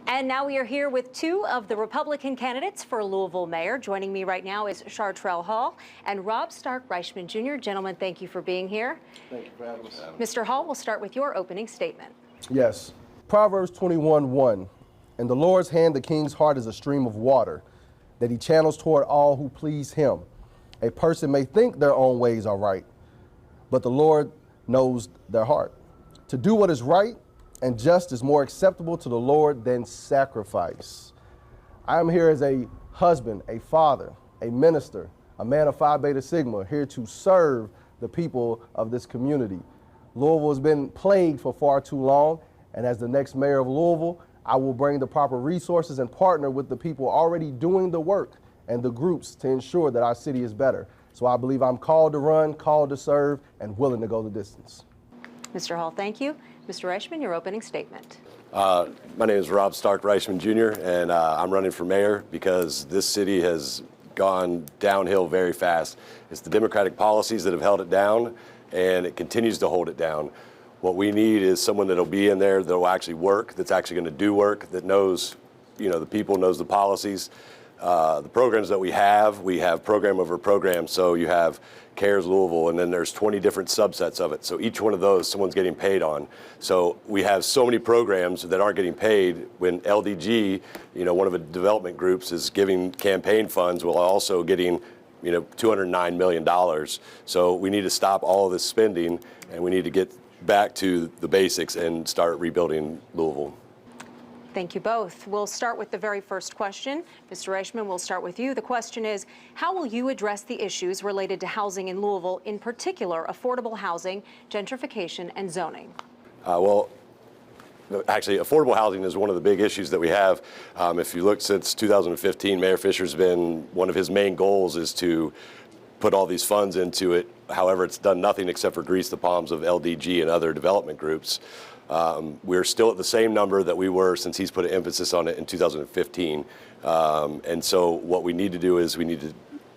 And now we are here with two of the Republican candidates for Louisville mayor. Joining me right now is Shartrell Hall and Rob Stark Reichman Jr. Gentlemen, thank you for being here. Thank you for having us. Mr. Hall, we'll start with your opening statement. Yes. Proverbs 21:1. In the Lord's hand, the king's heart is a stream of water that he channels toward all who please him. A person may think their own ways are right, but the Lord knows their heart. To do what is right and just is more acceptable to the Lord than sacrifice. I am here as a husband, a father, a minister, a man of Phi Beta Sigma, here to serve the people of this community. Louisville has been plagued for far too long, and as the next mayor of Louisville, I will bring the proper resources and partner with the people already doing the work and the groups to ensure that our city is better. So I believe I'm called to run, called to serve, and willing to go the distance. Mr. Hall, thank you. Mr. Reichman, your opening statement. My name is Rob Stark Reichman Jr., and I'm running for mayor because this city has gone downhill very fast. It's the Democratic policies that have held it down, and it continues to hold it down. What we need is someone that'll be in there that'll actually work, that's actually going to do work, that knows, the people, knows the policies. The programs that we have program over program. So you have CARES Louisville, and then there's 20 different subsets of it. So each one of those, someone's getting paid on. So we have so many programs that aren't getting paid when LDG, one of the development groups is giving campaign funds while also getting, $209 million. So we need to stop all of this spending, and we need to get back to the basics and start rebuilding Louisville. Thank you both. We'll start with the very first question. Mr. Reichman, we'll start with you. The question is, how will you address the issues related to housing in Louisville, in particular affordable housing, gentrification, and zoning? Actually, affordable housing is one of the big issues that we have. If you look since 2015, Mayor Fisher's been, one of his main goals is to put all these funds into it. However, it's done nothing except for grease the palms of LDG and other development groups. We're still at the same number that we were since he's put an emphasis on it in 2015. And so what we need to do is we need to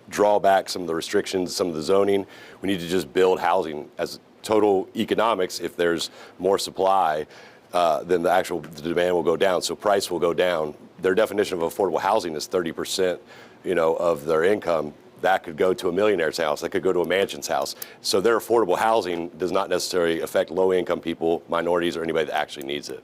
draw back some of the restrictions, some of the zoning. We need to just build housing as total economics. If there's more supply, then the demand will go down, so price will go down. Their definition of affordable housing is 30%, of their income. That could go to a millionaire's house. That could go to a mansion's house. So their affordable housing does not necessarily affect low-income people, minorities, or anybody that actually needs it.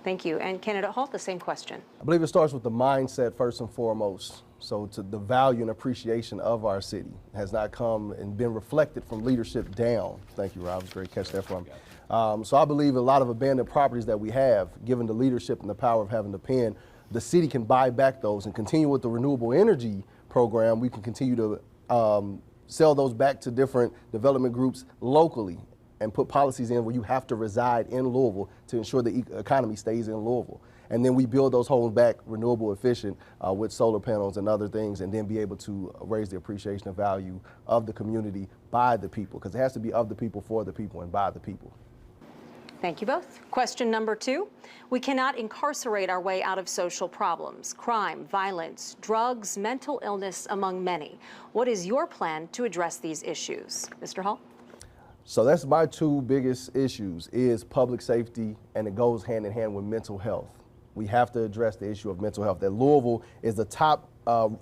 Thank you. And candidate Hall, the same question. I believe it starts with the mindset first and foremost. So to the value and appreciation of our city has not come and been reflected from leadership down. Thank you, Rob. It was a great catch there from me. So I believe a lot of abandoned properties that we have, given the leadership and the power of having the pen, the city can buy back those and continue with the renewable energy program. We can continue to sell those back to different development groups locally and put policies in where you have to reside in Louisville to ensure the economy stays in Louisville. And then we build those homes back renewable efficient with solar panels and other things, and then be able to raise the appreciation and value of the community by the people, because it has to be of the people, for the people, and by the people. Thank you both. Question number 2. We cannot incarcerate our way out of social problems, crime, violence, drugs, mental illness, among many. What is your plan to address these issues? Mr. Hall? So that's my two biggest issues, is public safety, and it goes hand in hand with mental health. We have to address the issue of mental health. That Louisville is the top,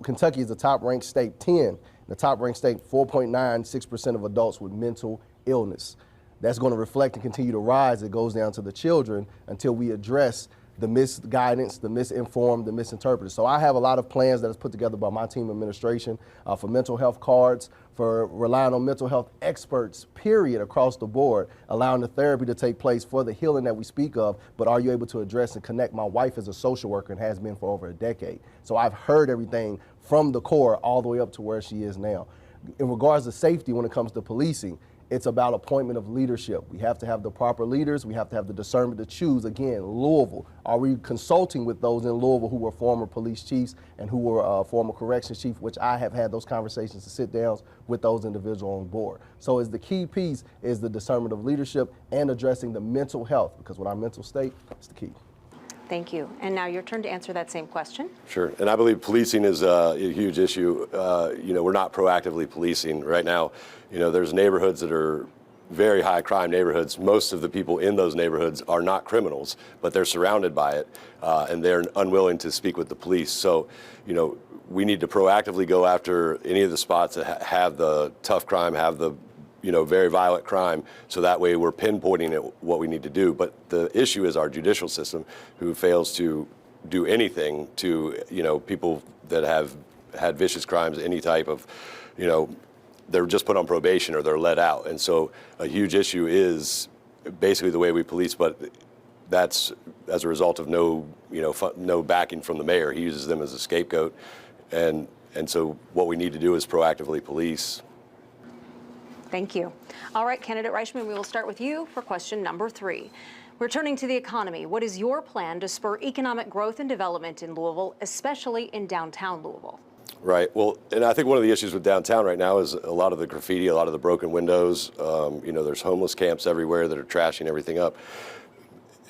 Kentucky is the top ranked state, 10, the top ranked state, 4.96% of adults with mental illness. That's going to reflect and continue to rise. It goes down to the children until we address the misguidance, the misinformed, the misinterpreted. So I have a lot of plans that is put together by my team administration for mental health cards, for relying on mental health experts, period, across the board, allowing the therapy to take place for the healing that we speak of, but are you able to address and connect? My wife is a social worker and has been for over a decade. So I've heard everything from the core all the way up to where she is now. In regards to safety, when it comes to policing, it's about appointment of leadership. We have to have the proper leaders. We have to have the discernment to choose. Again, Louisville. Are we consulting with those in Louisville who were former police chiefs and who were former corrections chief, which I have had those conversations to sit down with those individuals on board. So the key piece is the discernment of leadership and addressing the mental health, because with our mental state, it's the key. Thank you. And now your turn to answer that same question. Sure. And I believe policing is a huge issue. We're not proactively policing right now. There's neighborhoods that are very high crime neighborhoods. Most of the people in those neighborhoods are not criminals, but they're surrounded by it, and they're unwilling to speak with the police. So, we need to proactively go after any of the spots that have the tough crime, have the very violent crime, so that way we're pinpointing what we need to do. But the issue is our judicial system, who fails to do anything to, people that have had vicious crimes, any type of, they're just put on probation or they're let out. And so a huge issue is basically the way we police, but that's as a result of no backing from the mayor. He uses them as a scapegoat. And so what we need to do is proactively police. Thank you. All right, candidate Reichman, we will start with you for question number 3. Returning to the economy, what is your plan to spur economic growth and development in Louisville, especially in downtown Louisville? Right. Well, and I think one of the issues with downtown right now is a lot of the graffiti, a lot of the broken windows. There's homeless camps everywhere that are trashing everything up.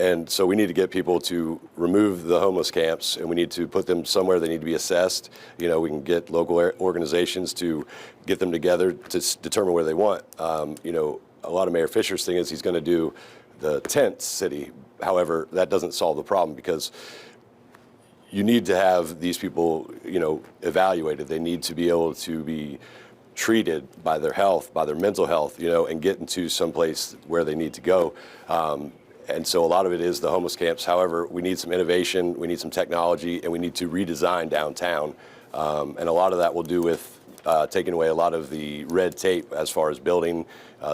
And so we need to get people to remove the homeless camps, and we need to put them somewhere they need to be assessed. We can get local organizations to get them together to determine where they want. A lot of Mayor Fisher's thing is he's going to do the tent city. However, that doesn't solve the problem, because you need to have these people, evaluated. They need to be able to be treated by their health, by their mental health, and get into some place where they need to go. And so a lot of it is the homeless camps. However, we need some innovation, we need some technology, and we need to redesign downtown. And a lot of that will do with taking away a lot of the red tape as far as building,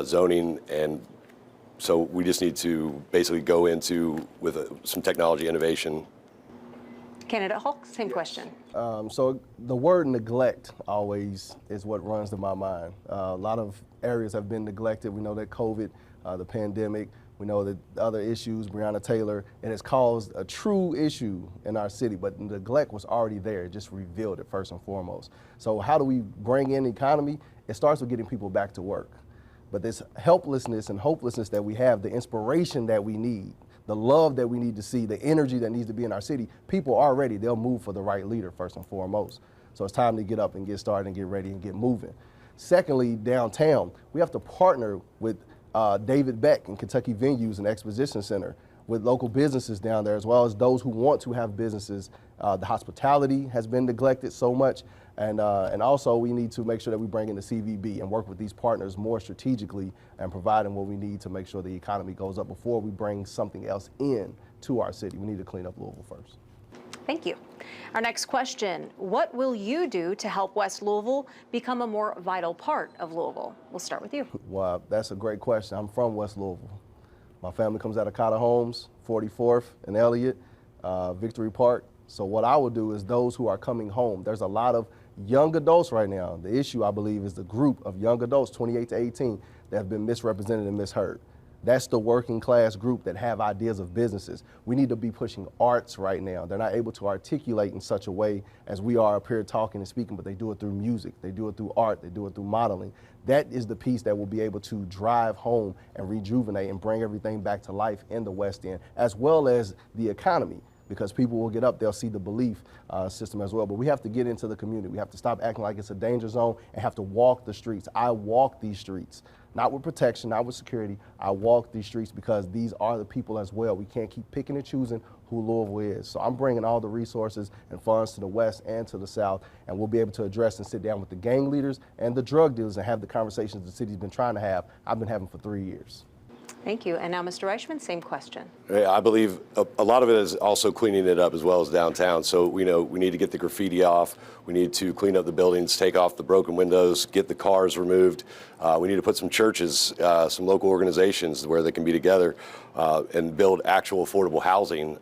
zoning, and so we just need to basically go into with some technology innovation. Candidate Hulk, same question. So the word neglect always is what runs to my mind. A lot of areas have been neglected. We know that COVID, the pandemic, we know that other issues, Breonna Taylor, and it's caused a true issue in our city, but neglect was already there. It just revealed it first and foremost. So how do we bring in the economy? It starts with getting people back to work. But this helplessness and hopelessness that we have, the inspiration that we need, the love that we need to see, the energy that needs to be in our city, people are ready. They'll move for the right leader first and foremost. So it's time to get up and get started and get ready and get moving. Secondly, downtown, we have to partner with David Beck and Kentucky Venues and Exposition Center, with local businesses down there, as well as those who want to have businesses. The hospitality has been neglected so much, and also we need to make sure that we bring in the CVB and work with these partners more strategically and provide them what we need to make sure the economy goes up before we bring something else in to our city. We need to clean up Louisville first. Thank you. Our next question, what will you do to help West Louisville become a more vital part of Louisville? We'll start with you. Well, that's a great question. I'm from West Louisville. My family comes out of Cotter Homes, 44th and Elliott, Victory Park. So what I will do is those who are coming home, there's a lot of young adults right now. The issue, I believe, is the group of young adults, 28 to 18, that have been misrepresented and misheard. That's the working class group that have ideas of businesses. We need to be pushing arts right now. They're not able to articulate in such a way as we are up here talking and speaking, but they do it through music, they do it through art, they do it through modeling. That is the piece that will be able to drive home and rejuvenate and bring everything back to life in the West End, as well as the economy, because people will get up, they'll see the belief system as well. But we have to get into the community. We have to stop acting like it's a danger zone and have to walk the streets. I walk these streets. Not with protection, not with security. I walk these streets because these are the people as well. We can't keep picking and choosing who Louisville is. So I'm bringing all the resources and funds to the West and to the South, and we'll be able to address and sit down with the gang leaders and the drug dealers and have the conversations the city's been trying to have. I've been having for 3 years. Thank you. And now, Mr. Reichman, same question. I believe a lot of it is also cleaning it up as well as downtown. So we need to get the graffiti off. We need to clean up the buildings, take off the broken windows, get the cars removed. We need to put some churches, some local organizations where they can be together and build actual affordable housing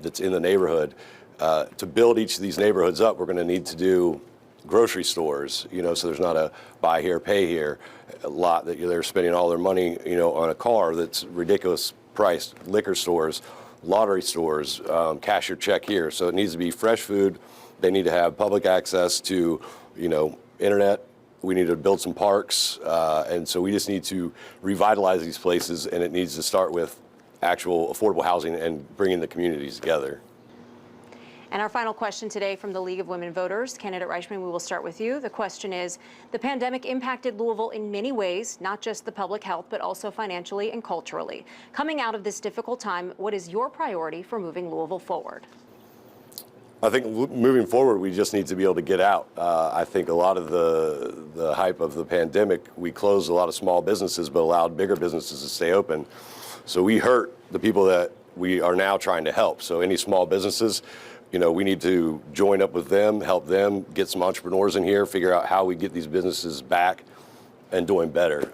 that's in the neighborhood. To build each of these neighborhoods up, we're going to need to do grocery stores, so there's not a buy here, pay here a lot that they're spending all their money, on a car that's ridiculous priced. Liquor stores, lottery stores, cash your check here. So it needs to be fresh food. They need to have public access to, internet. We need to build some parks. And so we just need to revitalize these places, and it needs to start with actual affordable housing and bringing the communities together. And our final question today from the League of Women Voters. Candidate Reichman, we will start with you. The question is, the pandemic impacted Louisville in many ways, not just the public health, but also financially and culturally. Coming out of this difficult time, what is your priority for moving Louisville forward? I think moving forward, we just need to be able to get out. I think a lot of the hype of the pandemic, we closed a lot of small businesses, but allowed bigger businesses to stay open. So we hurt the people that we are now trying to help. So any small businesses, we need to join up with them, help them, get some entrepreneurs in here, figure out how we get these businesses back and doing better.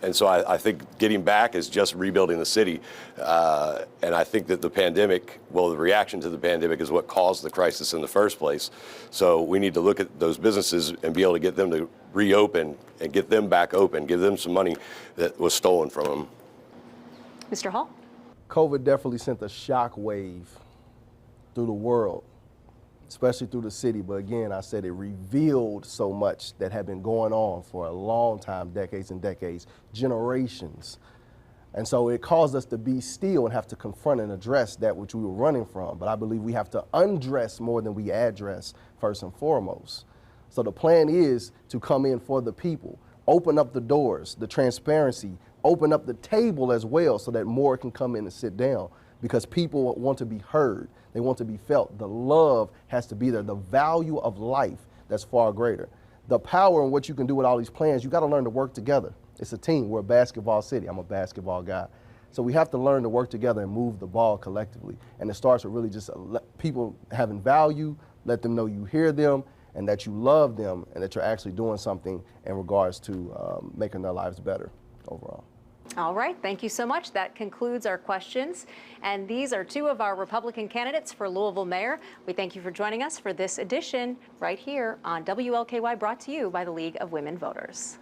And so I think getting back is just rebuilding the city. And I think that the reaction to the pandemic is what caused the crisis in the first place. So we need to look at those businesses and be able to get them to reopen and get them back open, give them some money that was stolen from them. Mr. Hall? COVID definitely sent a shock wave through the world, especially through the city. But again, I said it revealed so much that had been going on for a long time, decades and decades, generations. And so it caused us to be still and have to confront and address that which we were running from. But I believe we have to undress more than we address first and foremost. So the plan is to come in for the people, open up the doors, the transparency, open up the table as well so that more can come in and sit down, because people want to be heard. They want to be felt. The love has to be there. The value of life, that's far greater. The power in what you can do with all these plans, you got to learn to work together. It's a team. We're a basketball city. I'm a basketball guy. So we have to learn to work together and move the ball collectively. And it starts with really just people having value, let them know you hear them and that you love them and that you're actually doing something in regards to making their lives better overall. All right, thank you so much. That concludes our questions. And these are two of our Republican candidates for Louisville Mayor. We thank you for joining us for this edition right here on WLKY, brought to you by the League of Women Voters.